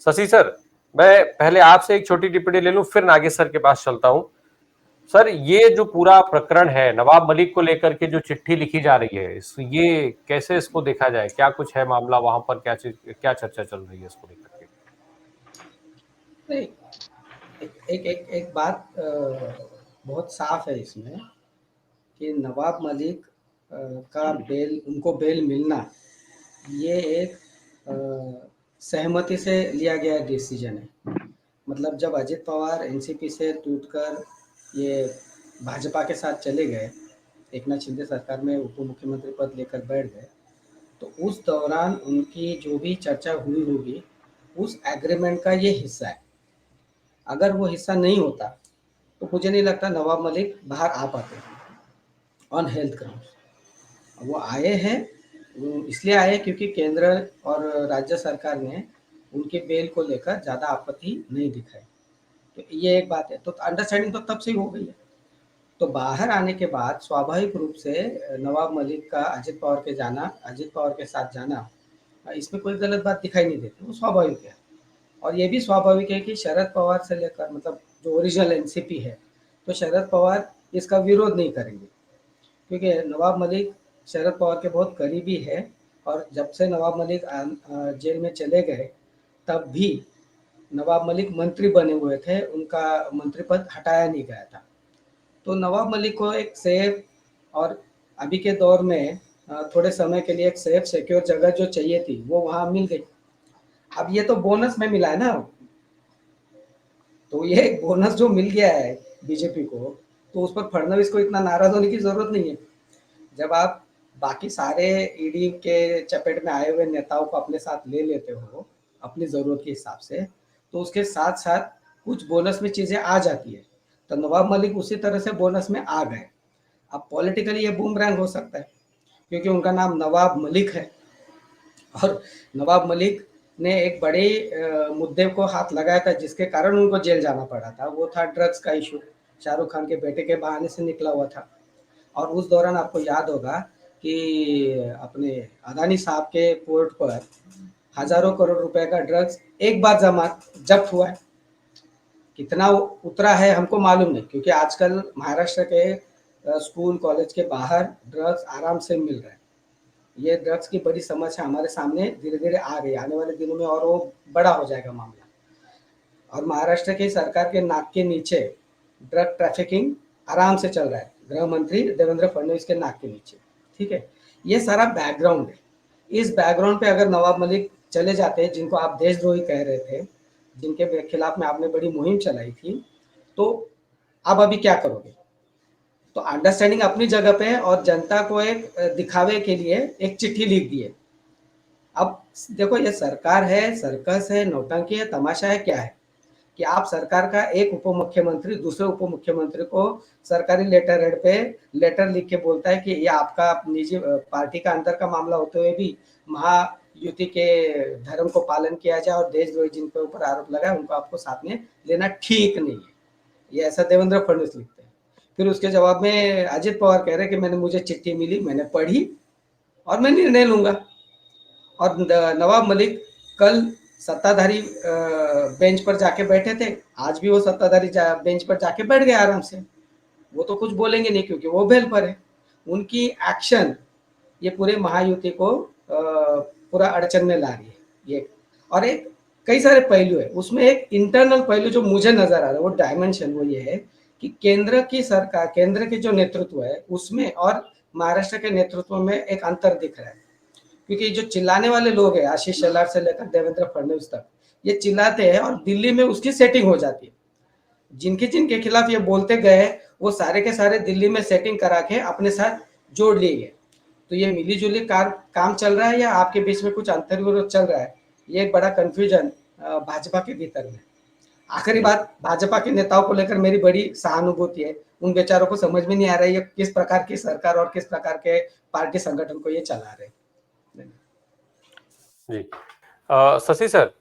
Shashi sir, मैं पहले आपसे एक छोटी टिप्पणी ले लूं, फिर नागेश सर के पास चलता हूं। सर, ये जो पूरा प्रकरण है नवाब मलिक को लेकर के जो चिट्ठी लिखी जा रही है, ये कैसे इसको देखा जाए? क्या कुछ है मामला वहां पर? क्या चीज, क्या चर्चा चल रही है इसको लेकर के? नहीं, एक बात बहुत साफ है इसमें कि नवाब मलिक का बेल, उनको बेल मिलना, ये एक सहमति से लिया गया डिसीजन है। मतलब जब अजित पवार एनसीपी से टूटकर ये भाजपा के साथ चले गए, एक नाथ शिंदे सरकार में उप मुख्यमंत्री पद लेकर बैठ गए, तो उस दौरान उनकी जो भी चर्चा हुई होगी उस एग्रीमेंट का ये हिस्सा है। अगर वो हिस्सा नहीं होता तो मुझे नहीं लगता नवाब मलिक बाहर आ पाते ऑन हेल्थ ग्राउंड। वो आए हैं, वो इसलिए आए क्योंकि केंद्र और राज्य सरकार ने उनके बेल को लेकर ज़्यादा आपत्ति नहीं दिखाई। तो ये एक बात है, तो अंडरस्टैंडिंग तो तब से ही हो गई है। तो बाहर आने के बाद स्वाभाविक रूप से नवाब मलिक का अजित पवार के साथ जाना, इसमें कोई गलत बात दिखाई नहीं देती, वो स्वाभाविक है। और ये भी स्वाभाविक है कि शरद पवार से लेकर, मतलब जो ओरिजिनल एनसीपी है, तो शरद पवार इसका विरोध नहीं करेंगे, क्योंकि नवाब मलिक शरद पवार के बहुत करीबी है। और जब से नवाब मलिक जेल में चले गए, तब भी नवाब मलिक मंत्री बने हुए थे, उनका मंत्री पद हटाया नहीं गया था। तो नवाब मलिक को एक सेफ, और अभी के दौर में थोड़े समय के लिए एक सेफ सिक्योर जगह जो चाहिए थी वो वहाँ मिल गई। अब ये तो बोनस में मिला है ना, तो ये बोनस जो मिल गया है बीजेपी को, तो उस पर फडणवीस को इतना नाराज होने की जरूरत नहीं है। जब आप बाकी सारे ईडी के चपेट में आए हुए नेताओं को अपने साथ ले लेते हो अपनी जरूरत के हिसाब से, तो उसके साथ साथ कुछ बोनस में चीजें आ जाती है। तो नवाब मलिक उसी तरह से बोनस में आ गए। अब पॉलिटिकली ये बूमरैंग हो सकता है, क्योंकि उनका नाम नवाब मलिक है, और नवाब मलिक ने एक बड़े मुद्दे को हाथ लगाया था जिसके कारण उनको जेल जाना पड़ा था। वो था ड्रग्स का इशू, शाहरुख खान के बेटे के बहाने से निकला हुआ था। और उस दौरान आपको याद होगा कि अपने अदानी साहब के पोर्ट पर हजारों करोड़ रुपए का ड्रग्स एक बार जब्त हुआ है। कितना उतरा है हमको मालूम नहीं, क्योंकि आजकल महाराष्ट्र के स्कूल कॉलेज के बाहर ड्रग्स आराम से मिल रहा है। ये ड्रग्स की बड़ी समस्या हमारे सामने धीरे धीरे आ रही है, आने वाले दिनों में और वो बड़ा हो जाएगा मामला। और महाराष्ट्र की सरकार के नाक के नीचे ड्रग ट्रैफिकिंग आराम से चल रहा है, गृह मंत्री देवेंद्र फडणवीस के नाक के नीचे। ठीक है, ये सारा बैकग्राउंड है। इस बैकग्राउंड पे अगर नवाब मलिक चले जाते हैं, जिनको आप देशद्रोही कह रहे थे, जिनके खिलाफ में आपने बड़ी मुहिम चलाई थी, तो आप अभी क्या करोगे? तो अंडरस्टैंडिंग अपनी जगह पे है, और जनता को एक दिखावे के लिए एक चिट्ठी लिख दी है। अब देखो, ये सरकार है, सर्कस है, नौटंकी है, तमाशा है, क्या है कि आप सरकार का एक उप मुख्यमंत्री दूसरे उप मुख्यमंत्री को सरकारी लेटर हेड पे लेटर लिख के बोलता है कि ये आपका निजी पार्टी का अंदर का मामला होते हुए भी महायुति के धर्म को पालन किया जाए, और देशद्रोही जिन पे ऊपर आरोप लगा है उनको आपको साथ में लेना ठीक नहीं है। ये ऐसा देवेंद्र फडणवीस लिखते हैं। फिर उसके जवाब में अजित पवार कह रहे हैं कि मैंने मुझे चिट्ठी मिली, मैंने पढ़ी और मैं निर्णय लूंगा। और नवाब मलिक कल सत्ताधारी बेंच पर जाके बैठे थे, आज भी वो सत्ताधारी बेंच पर जाके बैठ गए आराम से। वो तो कुछ बोलेंगे नहीं क्योंकि वो बेल पर है। उनकी एक्शन ये पूरे महायुति को पूरा अड़चन में ला रही है ये। और एक कई सारे पहलू है उसमें, एक इंटरनल पहलू जो मुझे नजर आ रहा है, वो डायमेंशन वो ये है कि केंद्र की सरकार, केंद्र के जो नेतृत्व है उसमें और महाराष्ट्र के नेतृत्व में एक अंतर दिख रहा है। क्योंकि जो चिल्लाने वाले लोग हैं, आशीष शेलार से लेकर देवेंद्र फडणवीस तक, ये चिल्लाते हैं और दिल्ली में उसकी सेटिंग हो जाती है। जिनके जिनके खिलाफ ये बोलते गए वो सारे के सारे दिल्ली में सेटिंग करा के अपने साथ जोड़ लिए गए। तो ये मिली जुली काम चल रहा है या आपके बीच में कुछ अंतर्विरोध चल रहा है, ये एक बड़ा कंफ्यूजन भाजपा के भीतर में। आखिरी बात, भाजपा के नेताओं को लेकर मेरी बड़ी सहानुभूति है। उन बेचारों को समझ में नहीं आ रहा है ये किस प्रकार की सरकार और किस प्रकार के पार्टी संगठन को ये चला रहे हैं। जी, शशि सर,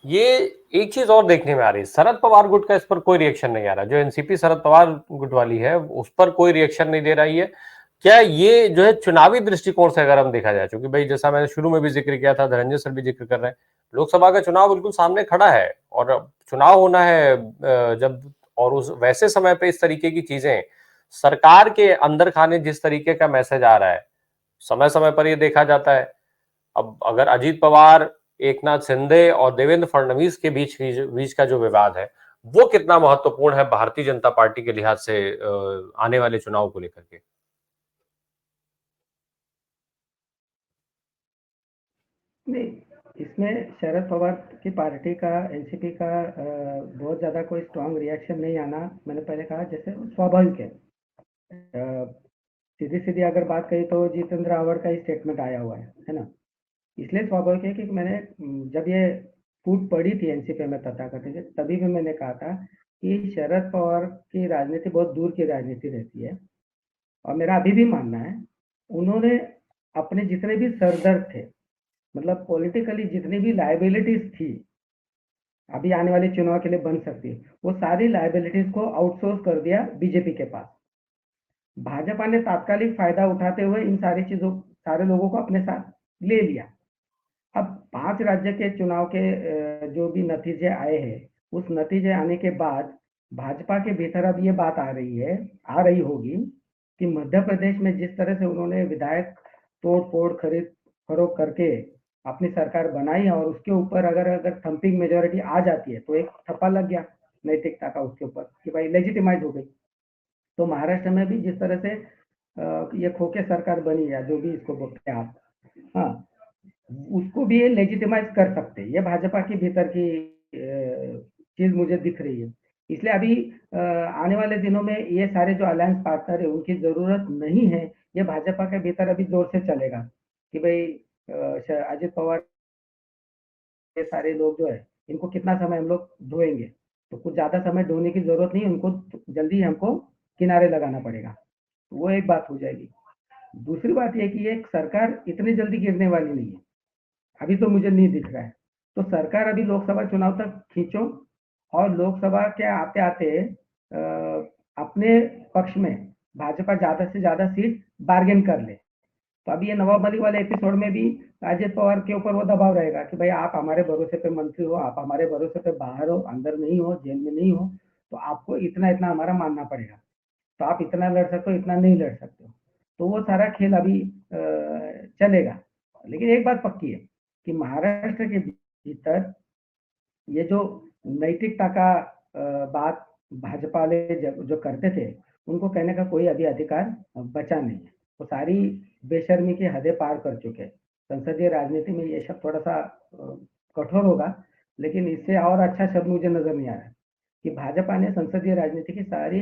ये एक चीज और देखने में आ रही है, शरद पवार गुट का इस पर कोई रिएक्शन नहीं आ रहा। जो एनसीपी शरद पवार गुट वाली है उस पर कोई रिएक्शन नहीं दे रही है। क्या ये जो है चुनावी दृष्टिकोण से अगर हम देखा जाए, क्योंकि भाई जैसा मैंने शुरू में भी जिक्र किया था, धनंजय सर भी जिक्र कर रहे हैं, लोकसभा का चुनाव बिल्कुल सामने खड़ा है और चुनाव होना है जब, और उस वैसे समय पे इस तरीके की चीजें सरकार के अंदर खाने जिस तरीके का मैसेज आ रहा है, समय समय पर ये देखा जाता है। अब अगर अजीत पवार, एकनाथ शिंदे और देवेंद्र फडणवीस के बीच का जो विवाद है, वो कितना महत्वपूर्ण है भारतीय जनता पार्टी के लिहाज से आने वाले चुनाव को लेकर के? नहीं, इसमें शरद पवार की पार्टी का, एनसीपी का बहुत ज़्यादा कोई स्ट्रांग रिएक्शन नहीं आना, मैंने पहले कहा, जैसे स्वाभाविक है। सीधी सीधी अगर बात कही तो जितेंद्र आव्हाड का ही स्टेटमेंट आया हुआ है ना। इसलिए स्वाभाविक है कि मैंने जब ये फूट पड़ी थी एनसीपी में तथाकथित, तभी भी मैंने कहा था कि शरद पवार की राजनीति बहुत दूर की राजनीति रहती है। और मेरा अभी भी मानना है, उन्होंने अपने जितने भी सरदर्द थे, मतलब पॉलिटिकली जितनी भी लाइबिलिटीज थी, अभी आने वाले चुनाव के लिए बन सकती है, वो सारी लाइबिलिटीज को आउटसोर्स कर दिया बीजेपी के पास। भाजपा ने तात्कालिक फायदा उठाते हुए इन सारी चीजों, सारे लोगों को अपने साथ ले लिया। अब 5 राज्य के चुनाव के जो भी नतीजे आए हैं, उस नतीजे आने के बाद भाजपा के भीतर अब ये बात आ रही होगी कि मध्य प्रदेश में जिस तरह से उन्होंने विधायक तोड़ फोड़ खरीद फरोख्त करके अपनी सरकार बनाई, और उसके ऊपर अगर थंपिंग मेजोरिटी आ जाती है तो एक ठप्पा लग गया नैतिकता का उसके ऊपर कि भाई लेजिटिमाइज हो गई। तो महाराष्ट्र में भी जिस तरह से ये खोखे सरकार बनी है, जो भी इसको बोलते हैं आप, हाँ, उसको भी ये लेजिटिमाइज कर सकते हैं। ये भाजपा के भीतर की चीज मुझे दिख रही है। इसलिए अभी आने वाले दिनों में ये सारे जो अलायंस पार्टनर है उनकी जरूरत नहीं है। ये भाजपा के भीतर अभी जोर से चलेगा कि भाई अजित पवार ये सारे लोग जो है, इनको कितना समय हम लोग ढोएंगे, तो कुछ ज्यादा समय ढोने की जरूरत नहीं है, उनको जल्दी हमको किनारे लगाना पड़ेगा। वो एक बात हो जाएगी। दूसरी बात यह कि एक सरकार इतनी जल्दी गिरने वाली नहीं है, अभी तो मुझे नहीं दिख रहा है। तो सरकार अभी लोकसभा चुनाव तक खींचो, और लोकसभा के आते आते अपने पक्ष में भाजपा ज्यादा से ज्यादा सीट बार्गेन कर ले। तो अभी ये नवाब मलिक वाले एपिसोड में भी अजित पवार के ऊपर वो दबाव रहेगा कि भाई आप हमारे भरोसे पे मंत्री हो, आप हमारे भरोसे पे बाहर हो, अंदर नहीं हो, जेल में नहीं हो, तो आपको इतना इतना हमारा मानना पड़ेगा। तो आप इतना लड़ सकते हो, इतना नहीं लड़ सकते हो। तो वो सारा खेल अभी चलेगा। लेकिन एक बात पक्की है कि महाराष्ट्र के भीतर ये जो नैतिकता का बात भाजपा वाले जो करते थे, उनको कहने का कोई अभी अधिकार बचा नहीं है। वो सारी बेशर्मी की हदें पार कर चुके हैं। संसदीय राजनीति में ये शब्द थोड़ा सा कठोर होगा, लेकिन इससे और अच्छा शब्द मुझे नजर नहीं आ रहा कि भाजपा ने संसदीय राजनीति की सारी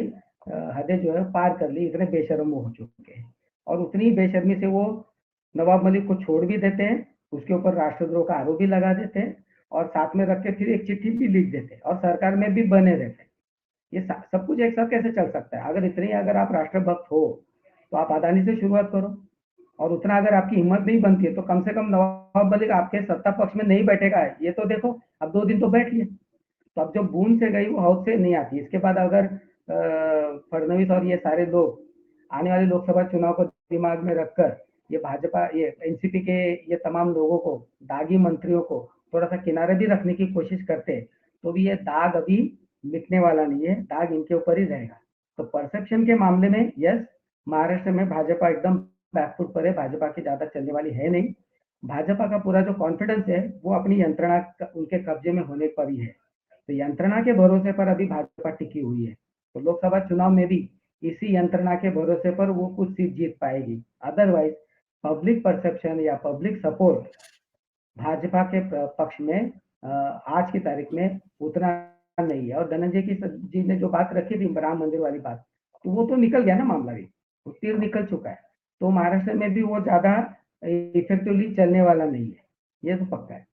हदें जो है पार कर ली, इतने बेशर्म हो चुके हैं। और उतनी बेशर्मी से वो नवाब मलिक को छोड़ भी देते हैं, उसके ऊपर राष्ट्रद्रोह का आरोप भी लगा देते हैं, और साथ में रख के फिर एक चिट्ठी भी लिख देते हैं, और सरकार में भी बने रहते हैं। ये सब कुछ एक साथ कैसे चल सकता है? अगर आप राष्ट्रभक्त हो तो आप अदानी से शुरुआत करो, और उतना अगर आपकी हिम्मत नहीं बनती है तो कम से कम नवाब मलिक आपके सत्ता पक्ष में नहीं बैठेगा, ये तो देखो। अब 2 दिन तो बैठ लिए, तो अब जो बूंद से गई वो हौद से नहीं आती। इसके बाद अगर फडणवीस और ये सारे लोग आने वाले लोकसभा चुनाव को दिमाग में रखकर ये भाजपा, ये एनसीपी के ये तमाम लोगों को, दागी मंत्रियों को थोड़ा सा किनारे भी रखने की कोशिश करते हैं, तो भी ये दाग अभी मिटने वाला नहीं है, दाग इनके ऊपर ही रहेगा। तो परसेप्शन के मामले में यस, महाराष्ट्र में भाजपा एकदम बैकफुट पर है, भाजपा की ज्यादा चलने वाली है नहीं। भाजपा का पूरा जो कॉन्फिडेंस है वो अपनी यंत्रणा उनके कब्जे में होने पर ही है। तो यंत्रणा के भरोसे पर अभी भाजपा टिकी हुई है। तो लोकसभा चुनाव में भी इसी यंत्रणा के भरोसे पर वो कुछ सीट जीत पाएगी। अदरवाइज पब्लिक परसेप्शन या पब्लिक सपोर्ट भाजपा के पक्ष में आज की तारीख में उतना नहीं है। और धनंजय की जी ने जो बात रखी थी राम मंदिर वाली बात, तो वो तो निकल गया ना मामला, भी वो तीर निकल चुका है। तो महाराष्ट्र में भी वो ज्यादा इफेक्टिवली चलने वाला नहीं है, ये तो पक्का है।